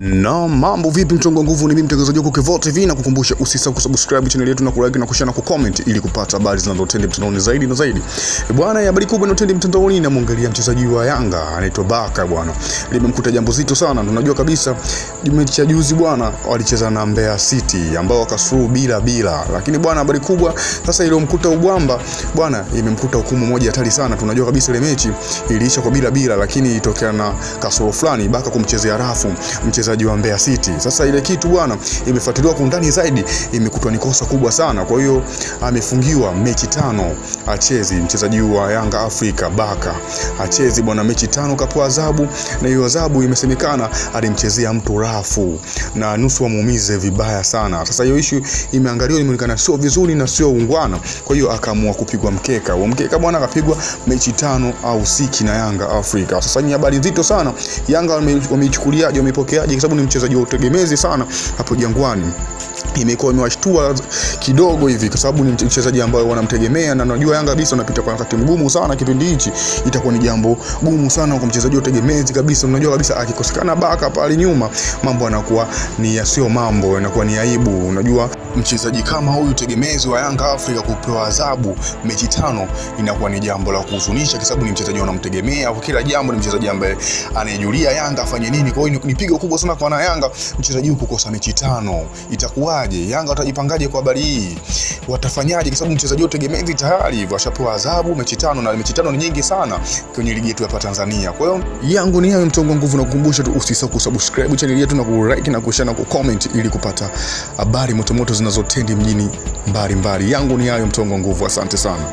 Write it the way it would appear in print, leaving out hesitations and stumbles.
Na mambo vipi mtongo nguvu, ni mimi mtangazaji wako Kevo TV, na kukumbusha usisahau kusubscribe channel yetu na kulike na kushare na kucomment ili kupata habari zinazotrend mtandaoni zaidi na zaidi. Bwana, habari kubwa inayotrend mtandaoni inamwangalia mchezaji wa Yanga anaitwa Baka bwana. Limemkuta jambo zito sana. Tunajua kabisa mechi ya juzi bwana walicheza na Mbeya City ambao wakasuru bila. Lakini bwana, habari kubwa sasa iliyomkuta Ubwamba bwana, imemkuta hukumu moja hatari sana. Tunajua kabisa ile mechi iliisha kwa bila, lakini ilitokea na kasoro fulani Baka kumchezea rafu mchezaji wa Mbeya City. Sasa ile kitu bwana imefuatiliwa kwa undani zaidi, imekutwa ni kosa kubwa sana. Kwa hiyo amefungiwa mechi 5 achezi mchezaji wa Yanga Afrika Baka. Achezi bwana mechi 5 kapoa adhabu, na hiyo adhabu imesemekana alimchezea mtu rafu na nusu amuumize vibaya sana. Sasa hiyo issue imeangaliwa, imeonekana sio vizuri na sio ungwana. Kwa hiyo akaamua kupigwa mkeka. Huo mkeka bwana akapigwa mechi 5 au siki na Yanga Afrika. Sasa ni habari nzito sana. Yanga wameichukuliaje, wamepokeaje? Kwa sababu ni mchezaji wa utegemezi sana hapo Jangwani. Imekuwa imewashtua kidogo hivi kwa sababu ni mchezaji ambaye wanamtegemea, na najua Yanga kabisa wanapita kwa wakati mgumu sana kipindi hichi. Itakuwa ni jambo gumu sana kwa mchezaji wa utegemezi kabisa. Unajua kabisa akikosekana Baka pale nyuma, mambo yanakuwa ni yasio mambo, yanakuwa ni aibu. Unajua mchezaji kama huyu tegemezi wa Yanga Afrika kupewa adhabu mechi 5 inakuwa ni jambo la kuhuzunisha, kwa sababu ni mchezaji wanamtegemea kwa kila jambo, ni mchezaji ambaye anayejulia Yanga afanye nini. Kwa hiyo ni pigo kubwa sana kwa wana Yanga, mchezaji huyu kukosa mechi 5. Itakuwaje? Yanga watajipangaje kwa habari hii? Watafanyaje? Kwa sababu mchezaji wote tegemezi tayari washapewa adhabu mechi 5, na mechi 5 ni nyingi sana kwenye ligi yetu hapa Tanzania. Kwa hiyo yangu ni hayo mtongo nguvu, na kukumbusha tu usisahau kusubscribe channel yetu na kulike na kushare na kucomment ili kupata habari moto zinazotendi mjini mbalimbali. Yangu ni hayo mtongo nguvu, asante sana.